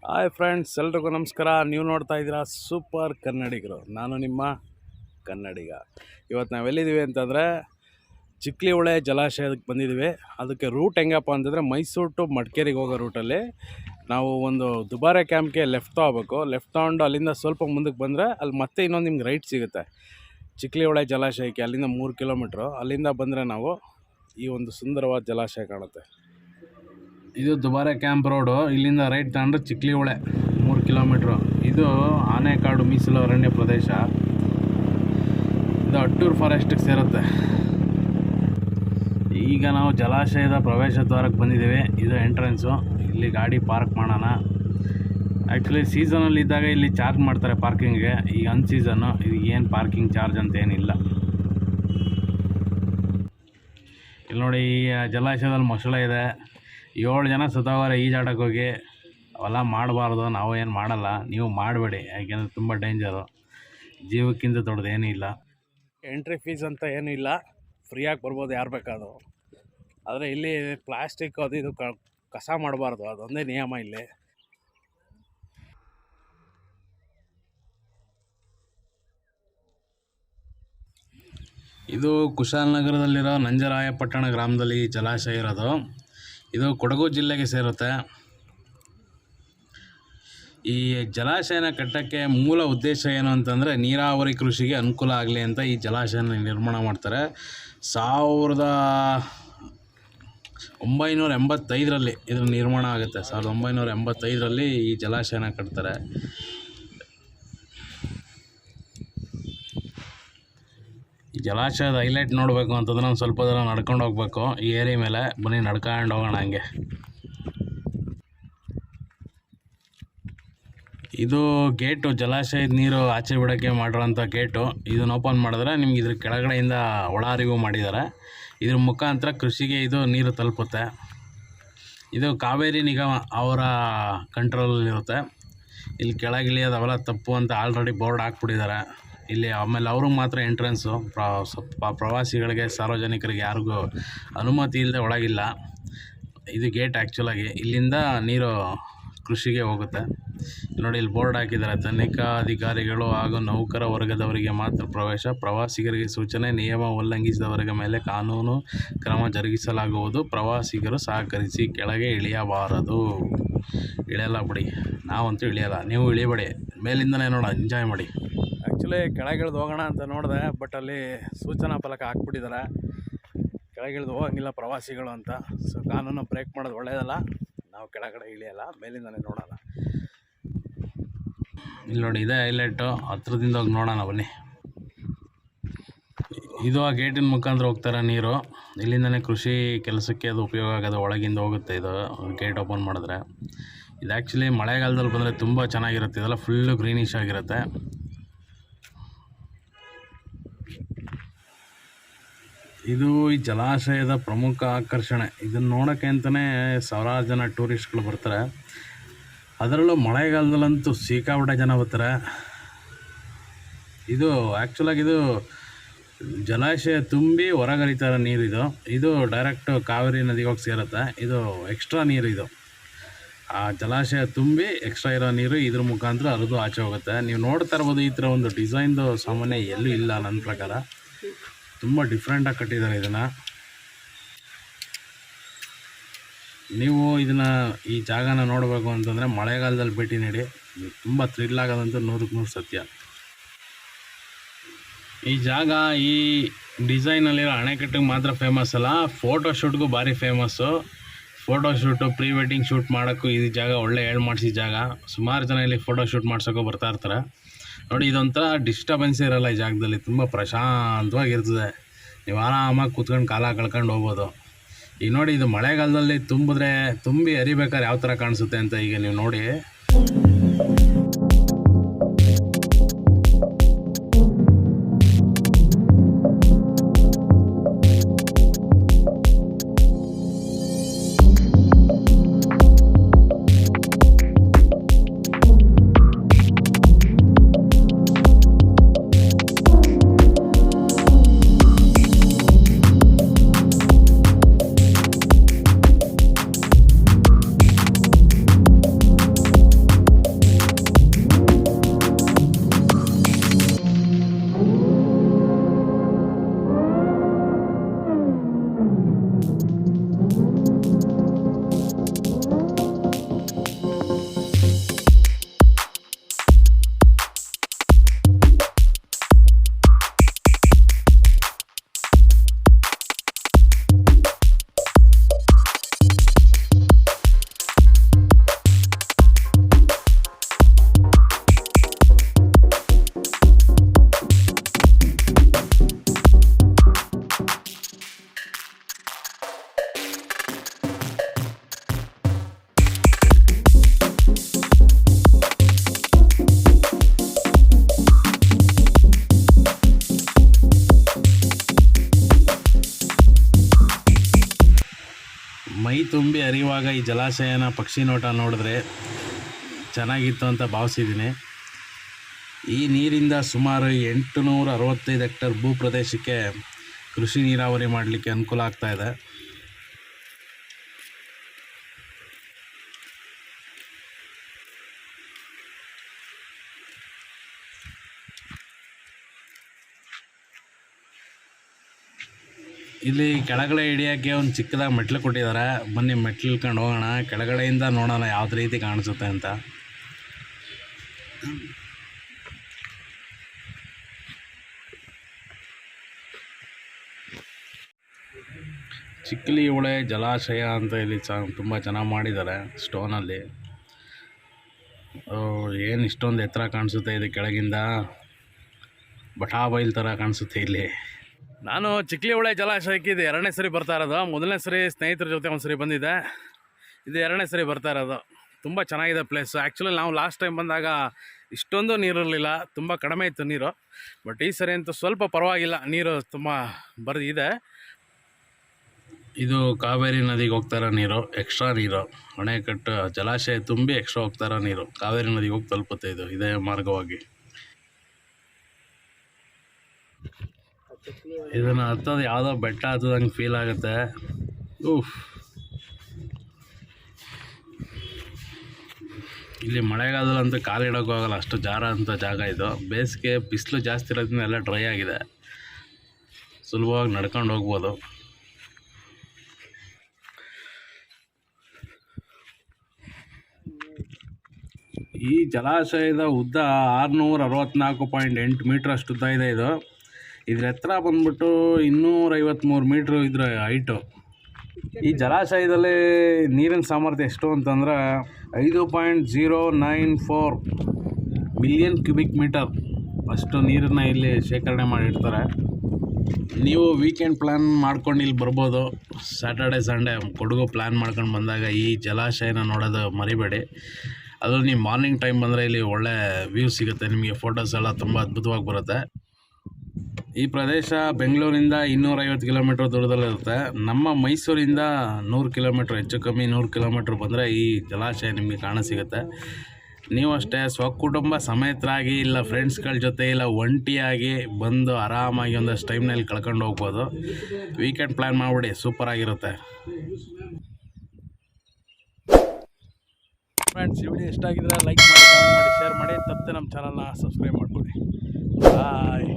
Hi friends, ಎಲ್ರಿಗೂ ನಮಸ್ಕಾರ. ನೀವು ನೋಡ್ತಾ ಇದ್ದೀರಾ ಸೂಪರ್ ಕನ್ನಡಿಗರು. ನಾನು ನಿಮ್ಮ ಕನ್ನಡಿಗ. ಇವತ್ತು ನಾವೆಲ್ಲಿದ್ದೀವಿ ಅಂತಂದರೆ ಚಿಕ್ಲಿಹೊಳೆ ಜಲಾಶಯಕ್ಕೆ ಬಂದಿದ್ದೀವಿ. ಅದಕ್ಕೆ ರೂಟ್ ಹೆಂಗಪ್ಪ ಅಂತಂದರೆ ಮೈಸೂರು ಟು ಮಡಿಕೇರಿಗೆ ಹೋಗೋ ರೂಟಲ್ಲಿ ನಾವು ಒಂದು ದುಬಾರೆ ಕ್ಯಾಂಪ್ಗೆ ಲೆಫ್ಟ್ ತೊಗೋಬೇಕು. ಲೆಫ್ಟ್ ತೊಗೊಂಡು ಅಲ್ಲಿಂದ ಸ್ವಲ್ಪ ಮುಂದಕ್ಕೆ ಬಂದರೆ ಅಲ್ಲಿ ಮತ್ತೆ ಇನ್ನೊಂದು ನಿಮ್ಗೆ ರೈಟ್ ಸಿಗುತ್ತೆ ಚಿಕ್ಲಿಹೊಳೆ ಜಲಾಶಯಕ್ಕೆ. ಅಲ್ಲಿಂದ 3 ಕಿಲೋಮೀಟ್ರು. ಅಲ್ಲಿಂದ ಬಂದರೆ ನಾವು ಈ ಒಂದು ಸುಂದರವಾದ ಜಲಾಶಯ ಕಾಣುತ್ತೆ. ಇದು ದುಬಾರೆ ಕ್ಯಾಂಪ್ ರೋಡು. ಇಲ್ಲಿಂದ ರೈಟ್ ತಗೊಂಡ್ರೆ ಚಿಕ್ಲಿಹೊಳೆ 3 ಕಿಲೋಮೀಟ್ರು. ಇದು ಆನೆಕಾಡು ಮೀಸಲು ಅರಣ್ಯ ಪ್ರದೇಶ. ಇದು ಅಟ್ಟೂರು ಫಾರೆಸ್ಟಿಗೆ ಸೇರುತ್ತೆ. ಈಗ ನಾವು ಜಲಾಶಯದ ಪ್ರವೇಶ ದ್ವಾರಕ್ಕೆ ಬಂದಿದ್ದೀವಿ. ಇದು ಎಂಟ್ರೆನ್ಸು. ಇಲ್ಲಿ ಗಾಡಿ ಪಾರ್ಕ್ ಮಾಡೋಣ. ಆ್ಯಕ್ಚುಲಿ ಸೀಸನಲ್ಲಿ ಇದ್ದಾಗ ಇಲ್ಲಿ ಚಾರ್ಜ್ ಮಾಡ್ತಾರೆ ಪಾರ್ಕಿಂಗ್ಗೆ. ಈಗ ಅನ್ಸೀಸನ್ನು ಇದು ಏನು ಪಾರ್ಕಿಂಗ್ ಚಾರ್ಜ್ ಅಂತ ಏನಿಲ್ಲ. ಇಲ್ಲಿ ನೋಡಿ, ಈ ಜಲಾಶಯದಲ್ಲಿ ಮೊಸಳೆ ಇದೆ. 7 ಜನ ಸತ್ತೋಗಾರೆ ಈಜಾಡಕ್ಕೆ ಹೋಗಿ. ಅವೆಲ್ಲ ಮಾಡಬಾರ್ದು. ನಾವು ಏನು ಮಾಡಲ್ಲ, ನೀವು ಮಾಡಬೇಡಿ. ಯಾಕೆಂದರೆ ತುಂಬ ಡೇಂಜರು. ಜೀವಕ್ಕಿಂತ ದೊಡ್ಡದು ಏನೂ ಇಲ್ಲ. ಎಂಟ್ರಿ ಫೀಸ್ ಅಂತ ಏನೂ ಇಲ್ಲ, ಫ್ರೀಯಾಗಿ ಬರ್ಬೋದು ಯಾರು ಬೇಕಾದರೂ. ಆದರೆ ಇಲ್ಲಿ ಪ್ಲಾಸ್ಟಿಕ್ ಅದು ಇದು ಕಸ ಮಾಡಬಾರ್ದು, ಅದೊಂದೇ ನಿಯಮ ಇಲ್ಲಿ. ಇದು ಕುಶಾಲನಗರದಲ್ಲಿರೋ ನಂಜರಾಯಪಟ್ಟಣ ಗ್ರಾಮದಲ್ಲಿ ಜಲಾಶಯ ಇರೋದು. ಇದು ಕೊಡಗು ಜಿಲ್ಲೆಗೆ ಸೇರುತ್ತೆ. ಈ ಜಲಾಶಯನ ಕಟ್ಟೋಕ್ಕೆ ಮೂಲ ಉದ್ದೇಶ ಏನು ಅಂತಂದರೆ ನೀರಾವರಿ ಕೃಷಿಗೆ ಅನುಕೂಲ ಆಗಲಿ ಅಂತ ಈ ಜಲಾಶಯನ ನಿರ್ಮಾಣ ಮಾಡ್ತಾರೆ. 1985ರಲ್ಲಿ ಇದ್ರ ನಿರ್ಮಾಣ ಆಗುತ್ತೆ. 1985ರಲ್ಲಿ ಈ ಜಲಾಶಯನ ಕಟ್ತಾರೆ. ಈ ಜಲಾಶಯದ ಹೈಲೈಟ್ ನೋಡಬೇಕು ಅಂತಂದ್ರೆ ಒಂದು ಸ್ವಲ್ಪ ದೂರ ನಡ್ಕೊಂಡು ಹೋಗ್ಬೇಕು. ಈ ಏರಿಯಾ ಮೇಲೆ ಬನ್ನಿ, ನಡ್ಕೊಂಡು ಹೋಗೋಣ ಹಂಗೆ. ಇದು ಗೇಟು, ಜಲಾಶಯದ ನೀರು ಆಚೆ ಬಿಡೋಕ್ಕೆ ಮಾಡಿರೋಂಥ ಗೇಟು. ಇದನ್ನು ಓಪನ್ ಮಾಡಿದ್ರೆ ನಿಮ್ಗೆ ಇದ್ರ ಕೆಳಗಡೆಯಿಂದ ಒಳ ಹರಿವು ಮಾಡಿದ್ದಾರೆ. ಇದ್ರ ಮುಖಾಂತರ ಕೃಷಿಗೆ ಇದು ನೀರು ತಲುಪುತ್ತೆ. ಇದು ಕಾವೇರಿ ನಿಗಮ ಅವರ ಕಂಟ್ರೋಲಲ್ಲಿರುತ್ತೆ. ಇಲ್ಲಿ ಕೆಳಗಿಳಿಯೋದು ಅವೆಲ್ಲ ತಪ್ಪು ಅಂತ ಆಲ್ರೆಡಿ ಬೋರ್ಡ್ ಹಾಕ್ಬಿಟ್ಟಿದ್ದಾರೆ ಇಲ್ಲಿ. ಆಮೇಲೆ ಅವ್ರಿಗೆ ಮಾತ್ರ ಎಂಟ್ರೆನ್ಸು. ಪ್ರವಾಸಿಗಳಿಗೆ, ಸಾರ್ವಜನಿಕರಿಗೆ ಯಾರಿಗೂ ಅನುಮತಿ ಇಲ್ಲದೆ ಒಳಗಿಲ್ಲ. ಇದು ಗೇಟ್ ಆ್ಯಕ್ಚುಲಾಗಿ. ಇಲ್ಲಿಂದ ನೀರು ಕೃಷಿಗೆ ಹೋಗುತ್ತೆ. ನೋಡಿ, ಇಲ್ಲಿ ಬೋರ್ಡ್ ಹಾಕಿದ್ದಾರೆ. ತನಿಖಾ ಅಧಿಕಾರಿಗಳು ಹಾಗೂ ನೌಕರ ವರ್ಗದವರಿಗೆ ಮಾತ್ರ ಪ್ರವೇಶ. ಪ್ರವಾಸಿಗರಿಗೆ ಸೂಚನೆ. ನಿಯಮ ಉಲ್ಲಂಘಿಸಿದವರ ಮೇಲೆ ಕಾನೂನು ಕ್ರಮ ಜರುಗಿಸಲಾಗುವುದು. ಪ್ರವಾಸಿಗರು ಸಹಕರಿಸಿ. ಕೆಳಗೆ ಇಳಿಯಬಾರದು. ಇಳಿಯಲ್ಲ ಬಿಡಿ, ನಾವಂತೂ ಇಳಿಯಲ್ಲ. ನೀವು ಇಳಿಬೇಡಿ, ಮೇಲಿಂದನೇ ನೋಡ, ಎಂಜಾಯ್ ಮಾಡಿ. ಆ್ಯಕ್ಚುಲಿ ಕೆಳಗಿಳಿದು ಹೋಗೋಣ ಅಂತ ನೋಡಿದೆ, ಬಟ್ ಅಲ್ಲಿ ಸೂಚನಾ ಫಲಕ ಹಾಕ್ಬಿಟ್ಟಿದ್ದಾರೆ ಕೆಳಗಿಳಿದು ಹೋಗಂಗಿಲ್ಲ ಪ್ರವಾಸಿಗಳು ಅಂತ. ಸೊ ಕಾನೂನು ಬ್ರೇಕ್ ಮಾಡೋದು ಒಳ್ಳೆಯದಲ್ಲ. ನಾವು ಕೆಳಗಡೆ ಇಳಿಯಲ್ಲ, ಮೇಲಿಂದನೇ ನೋಡೋಣ. ಇಲ್ಲಿ ನೋಡಿ, ಇದೇ ಹೈಲೈಟು. ಹತ್ರದಿಂದ ಹೋಗಿ ನೋಡೋಣ ಬನ್ನಿ. ಇದು ಆ ಗೇಟಿನ ಮುಖಾಂತರ ಹೋಗ್ತಾರೆ ನೀರು. ಇಲ್ಲಿಂದನೇ ಕೃಷಿ ಕೆಲಸಕ್ಕೆ ಅದು ಉಪಯೋಗ ಆಗೋದು. ಒಳಗಿಂದ ಹೋಗುತ್ತೆ ಇದು ಗೇಟ್ ಓಪನ್ ಮಾಡಿದ್ರೆ. ಇದು ಆ್ಯಕ್ಚುಲಿ ಮಳೆಗಾಲದಲ್ಲಿ ಬಂದರೆ ತುಂಬ ಚೆನ್ನಾಗಿರುತ್ತೆ. ಇದೆಲ್ಲ ಫುಲ್ಲು ಗ್ರೀನಿಶ್ ಆಗಿರುತ್ತೆ. ಇದು ಈ ಜಲಾಶಯದ ಪ್ರಮುಖ ಆಕರ್ಷಣೆ. ಇದನ್ನು ನೋಡೋಕ್ಕೆ ಅಂತಲೇ ಸಾವಿರಾರು ಜನ ಟೂರಿಸ್ಟ್ಗಳು ಬರ್ತಾರೆ. ಅದರಲ್ಲೂ ಮಳೆಗಾಲದಲ್ಲಂತೂ ಸಿಕ್ಕಾಪಟ್ಟೆ ಜನ ಬರ್ತಾರೆ. ಇದು ಆ್ಯಕ್ಚುಲಾಗಿ ಇದು ಜಲಾಶಯ ತುಂಬಿ ಹೊರಗರಿತಾರ ನೀರು. ಇದು ಡೈರೆಕ್ಟ್ ಕಾವೇರಿ ನದಿಗೆ ಹೋಗಿ ಸೇರುತ್ತೆ. ಇದು ಎಕ್ಸ್ಟ್ರಾ ನೀರು. ಇದು ಆ ಜಲಾಶಯ ತುಂಬಿ ಎಕ್ಸ್ಟ್ರಾ ಇರೋ ನೀರು ಇದ್ರ ಮುಖಾಂತರ ಹರಿದು ಆಚೆ ಹೋಗುತ್ತೆ. ನೀವು ನೋಡ್ತಾ ಇರ್ಬೋದು, ಈ ಥರ ಒಂದು ಡಿಸೈನ್ದು ಸಾಮಾನ್ಯ ಎಲ್ಲೂ ಇಲ್ಲ ನನ್ನ ಪ್ರಕಾರ. ತುಂಬ ಡಿಫ್ರೆಂಟಾಗಿ ಕಟ್ಟಿದ್ದಾರೆ ಇದನ್ನು. ನೀವು ಈ ಜಾಗನ ನೋಡಬೇಕು ಅಂತಂದರೆ ಮಳೆಗಾಲದಲ್ಲಿ ಭೇಟಿ ನೀಡಿ. ತುಂಬ ಥ್ರಿಲ್ ಆಗೋದಂತೂ 100ಕ್ಕೆ 100 ಸತ್ಯ. ಈ ಜಾಗ ಈ ಡಿಸೈನಲ್ಲಿರೋ ಅಣೆಕಟ್ಟಿಗೆ ಮಾತ್ರ ಫೇಮಸ್ ಅಲ್ಲ, ಫೋಟೋಶೂಟ್ಗೂ ಭಾರಿ famous. Photoshoot, pre wedding shoot ಮಾಡೋಕ್ಕೂ ಈ ಜಾಗ ಒಳ್ಳೆ ಮಾಡಿಸಿ ಜಾಗ. ಸುಮಾರು ಜನ ಇಲ್ಲಿ ಫೋಟೋಶೂಟ್ ಮಾಡ್ಸೋಕ್ಕೂ ಬರ್ತಾ ಇರ್ತಾರೆ. ನೋಡಿ, ಇದೊಂಥರ ಡಿಸ್ಟರ್ಬೆನ್ಸ್ ಇರೋಲ್ಲ ಈ ಜಾಗದಲ್ಲಿ. ತುಂಬ ಪ್ರಶಾಂತವಾಗಿರ್ತದೆ. ನೀವು ಆರಾಮಾಗಿ ಕೂತ್ಕೊಂಡು ಕಾಲ ಕಳ್ಕೊಂಡು ಹೋಗ್ಬೋದು. ಈಗ ನೋಡಿ, ಇದು ಮಳೆಗಾಲದಲ್ಲಿ ತುಂಬಿ ಹರಿಬೇಕಾದ್ರೆ ಯಾವ ಥರ ಕಾಣಿಸುತ್ತೆ ಅಂತ ಈಗ ನೀವು ನೋಡಿ. ಹರಿಯುವಾಗ ಈ ಜಲಾಶಯನ ಪಕ್ಷಿ ನೋಟ ನೋಡಿದ್ರೆ ಚೆನ್ನಾಗಿತ್ತು ಅಂತ ಭಾವಿಸಿದ್ದೀನಿ. ಈ ನೀರಿಂದ ಸುಮಾರು 865 ಹೆಕ್ಟೇರ್ ಭೂ ಪ್ರದೇಶಕ್ಕೆ ಕೃಷಿ ನೀರಾವರಿ ಮಾಡಲಿಕ್ಕೆ ಅನುಕೂಲ ಆಗ್ತಾ ಇದೆ. ಇಲ್ಲಿ ಕೆಳಗಡೆ ಇಳಿಯೋಕ್ಕೆ ಒಂದು ಚಿಕ್ಕದಾಗಿ ಮೆಟ್ಲು ಕೊಟ್ಟಿದ್ದಾರೆ. ಬನ್ನಿ ಮೆಟ್ಲು ಇಳ್ಕೊಂಡು ಹೋಗೋಣ, ಕೆಳಗಡೆಯಿಂದ ನೋಡೋಣ ಯಾವ್ದು ರೀತಿ ಕಾಣಿಸುತ್ತೆ ಅಂತ. ಚಿಕ್ಲಿಹೊಳೆ ಜಲಾಶಯ ಅಂತ ಇಲ್ಲಿ ತುಂಬ ಚೆನ್ನಾಗಿ ಮಾಡಿದ್ದಾರೆ ಸ್ಟೋನಲ್ಲಿ. ಏನು ಇಷ್ಟೊಂದು ಎತ್ತರ ಕಾಣಿಸುತ್ತೆ ಇದು ಕೆಳಗಿಂದ, ಬಟಾ ಬೈಲ್ ಥರ ಕಾಣಿಸುತ್ತೆ ಇಲ್ಲಿ. ನಾನು ಚಿಕ್ಲಿಹೊಳೆ ಜಲಾಶಯಕ್ಕೆ ಇದು 2ನೇ ಸರಿ ಬರ್ತಾ ಇರೋದು. 1ನೇ ಸರಿ ಸ್ನೇಹಿತರ ಜೊತೆ ಒಂದು ಸರಿ ಬಂದಿದ್ದೆ, ಇದು 2ನೇ ಸರಿ ಬರ್ತಾ ಇರೋದು. ತುಂಬ ಚೆನ್ನಾಗಿದೆ ಪ್ಲೇಸ್. ಆ್ಯಕ್ಚುಲಿ ನಾವು ಲಾಸ್ಟ್ ಟೈಮ್ ಬಂದಾಗ ಇಷ್ಟೊಂದು ನೀರಿರಲಿಲ್ಲ, ತುಂಬ ಕಡಿಮೆ ಇತ್ತು ನೀರು. ಬಟ್ ಈ ಸರಿ ಅಂತೂ ಸ್ವಲ್ಪ ಪರವಾಗಿಲ್ಲ, ನೀರು ತುಂಬ ಇದೆ. ಇದು ಕಾವೇರಿ ನದಿಗೆ ಹೋಗ್ತಾ ಇರೋ ನೀರು, ಎಕ್ಸ್ಟ್ರಾ ನೀರು. ಅಣೆಕಟ್ಟು ಜಲಾಶಯ ತುಂಬಿ ಎಕ್ಸ್ಟ್ರಾ ಹೋಗ್ತಾ ಇರೋ ನೀರು ಕಾವೇರಿ ನದಿಗೆ ಹೋಗಿ ತಲುಪುತ್ತೆ ಇದು ಇದೇ ಮಾರ್ಗವಾಗಿ. ಇದನ್ನು ಹತ್ತೋದು ಯಾವುದೋ ಬೆಟ್ಟ ಹತ್ತದಂಗೆ ಫೀಲ್ ಆಗುತ್ತೆ. ಇಲ್ಲಿ ಮಳೆಗಾಲದಲ್ಲಂತೂ ಕಾಲಿಡೋಕ್ಕೂ ಆಗಲ್ಲ, ಅಷ್ಟು ಜಾರ ಅಂತ ಜಾಗ ಇದು. ಬೇಸಿಗೆ ಬಿಸಿಲು ಜಾಸ್ತಿ ಇರೋದ್ರಿಂದ ಎಲ್ಲ ಡ್ರೈ ಆಗಿದೆ, ಸುಲಭವಾಗಿ ನಡ್ಕೊಂಡು ಹೋಗ್ಬೋದು. ಈ ಜಲಾಶಯದ ಉದ್ದ 664.8 ಮೀಟ್ರ್ ಅಷ್ಟು ಉದ್ದ ಇದೆ. ಇದ್ರ ಎತ್ತರ ಬಂದ್ಬಿಟ್ಟು 253 ಮೀಟ್ರ್ ಇದ್ರ ಹೈಟು. ಈ ಜಲಾಶಯದಲ್ಲಿ ನೀರಿನ ಸಾಮರ್ಥ್ಯ ಎಷ್ಟು ಅಂತಂದ್ರೆ 5.094 ಮಿಲಿಯನ್ ಕ್ಯೂಬಿಕ್ ಮೀಟರ್ ಅಷ್ಟು ನೀರನ್ನು ಇಲ್ಲಿ ಶೇಖರಣೆ ಮಾಡಿರ್ತಾರೆ. ನೀವು ವೀಕೆಂಡ್ ಪ್ಲ್ಯಾನ್ ಮಾಡ್ಕೊಂಡು ಇಲ್ಲಿ ಬರ್ಬೋದು. ಸ್ಯಾಟರ್ಡೆ ಸಂಡೇ ಕೊಡಗು ಪ್ಲ್ಯಾನ್ ಮಾಡ್ಕೊಂಡು ಬಂದಾಗ ಈ ಜಲಾಶಯನ ನೋಡೋದು ಮರಿಬೇಡಿ. ಅದು ನೀವು ಮಾರ್ನಿಂಗ್ ಟೈಮ್ ಬಂದರೆ ಇಲ್ಲಿ ಒಳ್ಳೆ ವ್ಯೂ ಸಿಗುತ್ತೆ ನಿಮಗೆ. ಫೋಟೋಸ್ ಎಲ್ಲ ತುಂಬ ಅದ್ಭುತವಾಗಿ ಬರುತ್ತೆ. ಈ ಪ್ರದೇಶ ಬೆಂಗಳೂರಿಂದ 250 ಕಿಲೋಮೀಟ್ರ್ ದೂರದಲ್ಲಿರುತ್ತೆ. ನಮ್ಮ ಮೈಸೂರಿಂದ 100 ಕಿಲೋಮೀಟ್ರ್, ಹೆಚ್ಚು ಕಮ್ಮಿ 100 ಕಿಲೋಮೀಟ್ರ್ ಬಂದರೆ ಈ ಜಲಾಶಯ ನಿಮಗೆ ಕಾಣಸಿಗುತ್ತೆ. ನೀವು ಅಷ್ಟೇ ಸ್ವಕುಟುಂಬ ಸಮೇತರಾಗಿ ಇಲ್ಲ ಫ್ರೆಂಡ್ಸ್ಗಳ ಜೊತೆ ಇಲ್ಲ ಒಂಟಿಯಾಗಿ ಬಂದು ಆರಾಮಾಗಿ ಒಂದಷ್ಟು ಟೈಮ್ನಲ್ಲಿ ಕಳ್ಕೊಂಡು ಹೋಗ್ಬೋದು. ವೀಕೆಂಡ್ ಪ್ಲ್ಯಾನ್ ಮಾಡಿಬಿಡಿ, ಸೂಪರಾಗಿರುತ್ತೆ. ಫ್ರೆಂಡ್ಸ್, ಈ ವಿಡಿಯೋ ಇಷ್ಟ ಆಗಿದ್ರೆ ಲೈಕ್ ಮಾಡಿ, ಕಮೆಂಟ್ ಮಾಡಿ, ಶೇರ್ ಮಾಡಿ, ತಪ್ಪದೆ ನಮ್ಮ ಚಾನಲ್ನ ಸಬ್ಸ್ಕ್ರೈಬ್ ಮಾಡ್ಕೊಳ್ಳಿ. ಬಾಯ್.